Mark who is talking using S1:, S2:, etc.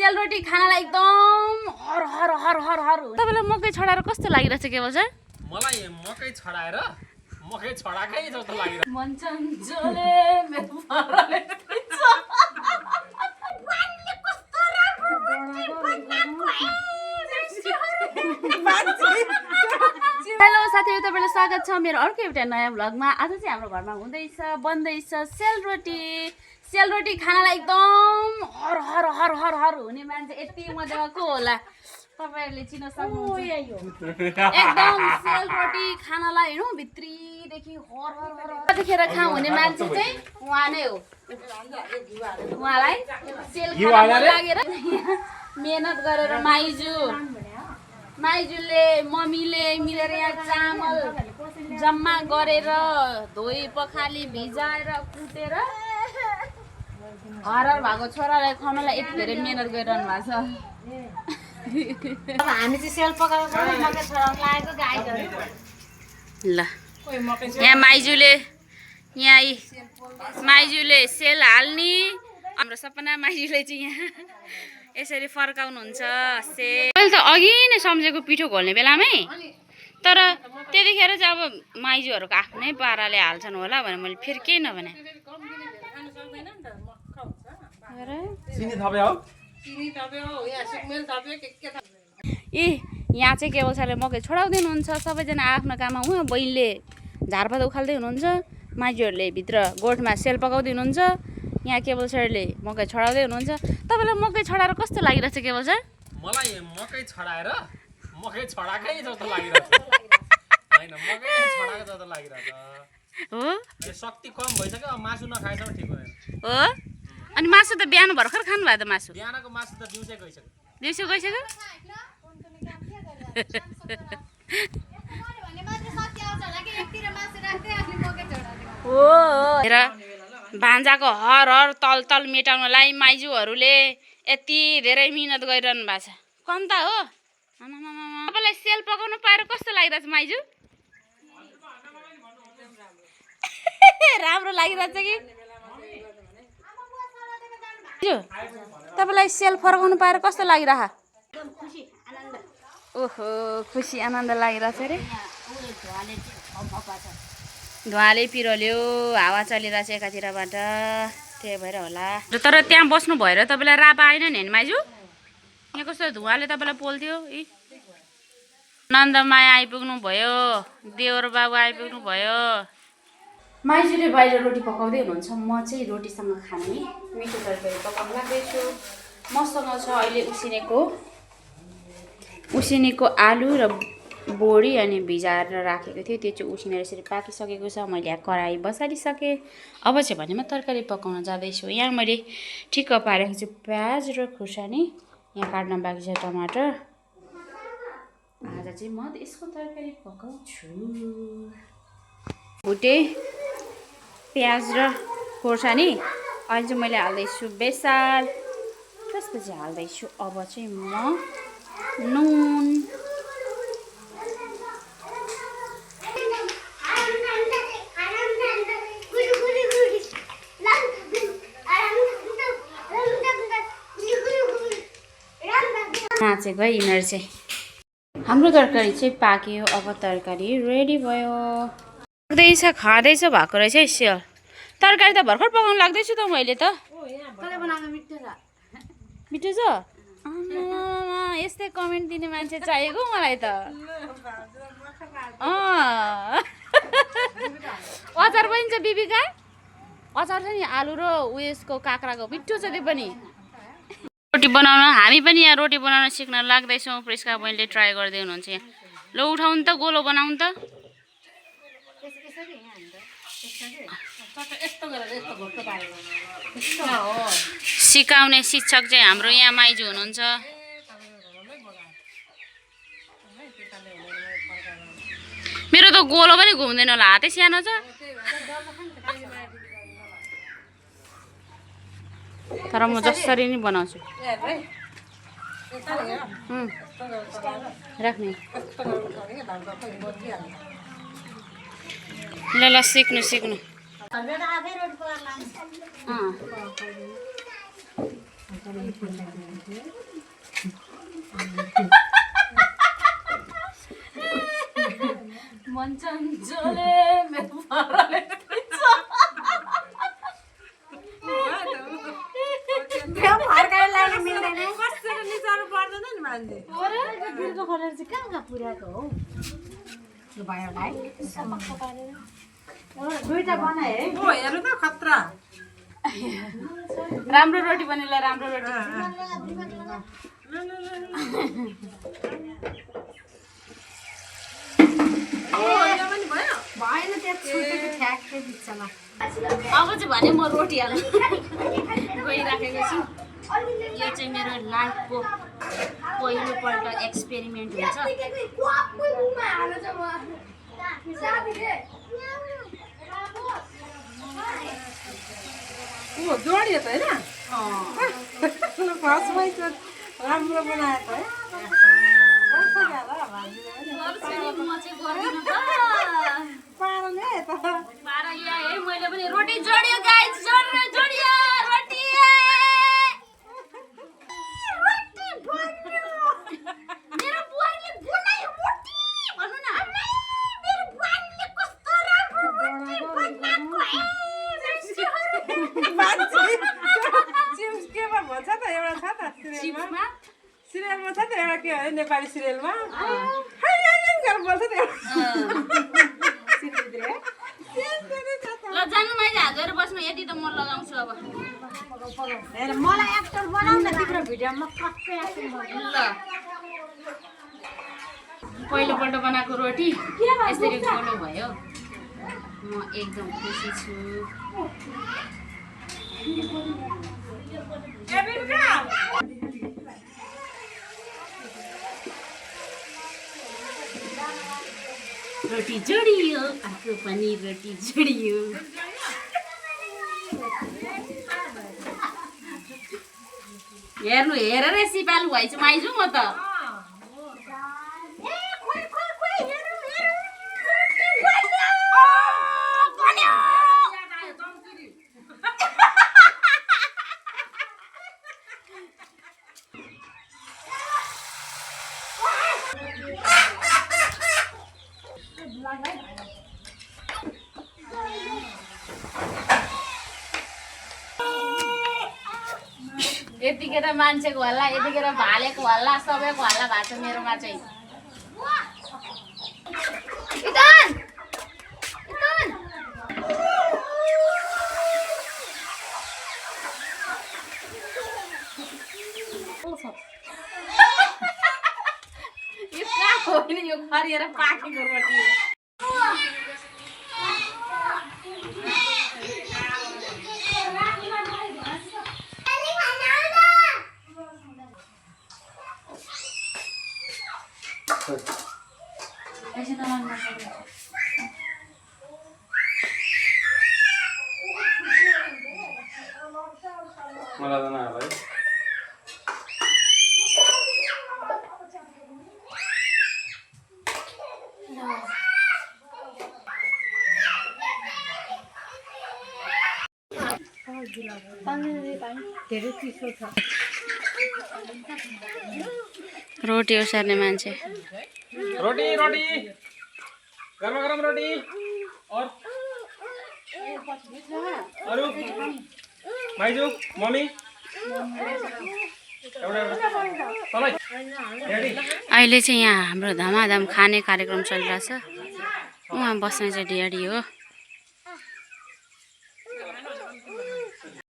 S1: सेलरोटी खानालाई एकदम हर हर हर हर हर तपाईलाई मकै छडाएर कस्तो लागिरहेछ के भन्छ
S2: मलाई मकै छडाएर मकै छडाकै जस्तो लागिरहेछ
S1: मन चञ्चले मेरो परले हेलो साथीहरु तपाईलाई स्वागत छ मेरो अर्को एउटा नयाँ भ्लगमा आज चाहिँ हाम्रो घरमा हुँदैछ बन्दैछ सेलरोटी खानालाई एकदम हर हर हर हर हर हुने मान्छे यति मजाको होला तपाईहरुले चिन्न सक्नुहुन्छ एकदम सेलरोटी खानालाई हैन भित्रीदेखि हर हर हर कतिखेर खाऊ हुने मान्छे चाहिँ उहाँ नै हो उहाँलाई सेल खाना लागेर मेहनत गरेर माइजूले मम्मीले मिलेर यहाँ चामल जम्मा गरेर धोई पखाली भिजाएर कुटेर हर भएको छोरालाई खुवाउनलाई यति धेरै मेहनत गरिरहनु भएको छ
S3: हामी चाहिँ सेल पकाएर मकै छडाउन लागेको गाईहरु
S1: ल यहाँ माइजूले सेल हाल्ने हाम्रो सपना माइजूले चाहिँ यहाँ यसरी फर्काउनुहुन्छ मैले त अघि नै सम्झेको पिठो घोल्ने बेलामै तर त्यतिखेर चाहिँ अब माइजूहरूको आफ्नै पाराले हाल्छन् होला भने मैले फेरि केही नभने ए यहाँ चाहिँ केवल सरले मकै छोडाउँदै हुनुहुन्छ सबैजना आफ्नो काममा उहाँ बहिनीले झारपात उखाल्दै हुनुहुन्छ माइजूहरूले भित्र गोठमा सेल पकाउँदै हुनुहुन्छ यहाँ केवल सरले मकै छडाउँदै हुनुहुन्छ तपाईलाई मकै छडाएर कस्तो लागिरहेछ केवल सर
S2: मलाई मकै छडाएर मकै छडाकै जस्तो लागिरहेछ हैन मकै छडाको जस्तो लागिरहेछ
S1: हो
S2: शक्ति कम भइसक्यो अब मासु नखाएसम्म ठिक हुँदैन
S1: हो अनि मासु त बिहान भर्खर खानु भयो त मासु
S2: बिहानको मासु त दिउँसै गइसक्यो हो हेर भान्जाको हर हर तल मेटाउनलाई माइजूहरूले यति धेरै मिहिनेत गरिरहनु भएको छ कन्ता हो तपाईँलाई सेल पकाउनु पाएर कस्तो लागिरहेछ माइजू राम्रो लागिरहेछ कि तपाईँलाई सेल फर्काउनु पाएर कस्तो लागिरह ओहो खुसी आनन्द लागिरहेछ अरे धुवाले पिरोल्यो हावा चलिरहेछ एकातिरबाट त्यही भएर होला तर त्यहाँ बस्नु भएर तपाईँलाई रापा आएन नि माइजू यहाँ कस्तो धुवाले तपाईँलाई पोल्थ्यो नन्दमाया आइपुग्नु भयो देवर बाबु आइपुग्नु भयो माइजूले बाहिर रोटी पकाउँदै हुनुहुन्छ म चाहिँ रोटीसँग खाने मिठो तरकारी पकाउन लाग्दैछु मसँग छ अहिले उसिनेको आलु र बोडी अनि भिजाएर राखेको थियो त्यो चाहिँ उसिनेर यसरी पाकिसकेको छ मैले यहाँ कराई बसालिसकेँ अब चाहिँ भने म तरकारी पकाउन जाँदैछु यहाँ मैले ठिक्क पारेको छु प्याज र खुर्सानी यहाँ काट्न बाँकी छ टमाटर आज चाहिँ म यसको तरकारी पकाउँछु भुटे प्याज र खोर्सानी अहिले चाहिँ मैले हाल्दैछु बेसार त्यसपछि हाल्दैछु अब चाहिँ म नुन नाचेको है यिनीहरू चाहिँ हाम्रो तरकारी चाहिँ पाक्यो अब तरकारी रेडी भयो खाँदैछ भएको रहेछ है सेल तरकारी त भर्खर पकाउनु लाग्दैछु त मैले त मिठो छ यस्तै कमेन्ट दिने मान्छे चाहिएको मलाई त अचार पनि छ बिबीका अचार छ नि आलु र उयसको काँक्राको मिठो छ त्यो पनि रोटी बनाउन हामी पनि यहाँ रोटी बनाउन सिक्न लाग्दैछौँ प्रिस्का बहिनीले ट्राई गर्दै हुनुहुन्छ यहाँ ल उठाउनु त गोलो बनाउनु त सिकाउने शिक्षक चाहिँ हाम्रो यहाँ माइजू हुनुहुन्छ मेरो त गोलो पनि घुम्दैन होला हातै सानो छ तर म जसरी नै बनाउँछु राख्ने ल ल सिक्नु
S1: मन चञ्चले मेरो पाराले
S3: त्यो फर्काएर ल्याउनु मिल्दैन
S4: कसरी निचार्नु पर्दैन नि मान्छे
S3: बिर्को खोलेर चाहिँ कहाँ पुर्याएको हो त्यो भयो भाइ दुईटा बनाए है
S4: ओ हेर्नु त खतरा
S1: राम्रो रोटी बनेला राम्रो रोटी
S3: भएन त्यो छुटेको ठ्याक्कै बिचमा
S1: अब चाहिँ भने म रोटी हाल्नु गइराखेको छु यो चाहिँ मेरो लाइफको पहिलोपल्ट एक्सपेरिमेन्ट हुन्छ
S4: ओ जोडियो त होइन फर्स्टमै त राम्रो बनाएको है
S1: म चाहिँ गर्दिनँ त
S4: पारले त
S1: पारा ल्याएँ है मैले पनि रोटी जोडियो गाइस जोडियो रोटी मेरो बुहारीले बनायो रोटी भन्नु न मेरो बुहारीले कस्तो राम्रो रोटी बनाएको
S4: चिप्स केमा भन्छ त एउटा छ त सिरियलमा सिरियलमा छ त एउटा के अरे नेपाली सिरियलमा बोल्छ त
S1: ल जानु मैले हात धोएर बस्नु यति त म लगाउँछु अब
S3: हेर मलाई एक्टर बनाउ न तिम्रो भिडियोमा कस्तो एक्टिङ गर्नु
S1: ल पहिलोपल्ट बनाएको रोटी यसरी गोलो भयो म एकदम खुसी छु रोटी जोडियो अर्को पनि रोटी जोडियो हेर्नु हेरेर सिपालु भएछु माइजु म त यतिखेर मान्छेको हल्ला यतिखेर भालेको हल्ला सबैको हल्ला भएको छ मेरोमा चाहिँ यो कहाँ हो नि यो खरिएर पाकेको रोटी हो
S5: मलाई त नआला है
S3: धेरै चिसो छ
S2: रोटी ओसार्ने मान्छे
S5: रोटी रोटी गरम गरम रोटी और अरू माइजू मम्मी
S2: अहिले चाहिँ यहाँ हाम्रो धमाधम खाने कार्यक्रम चलिरहेछ उहाँ बस्ने चाहिँ ड्याडी हो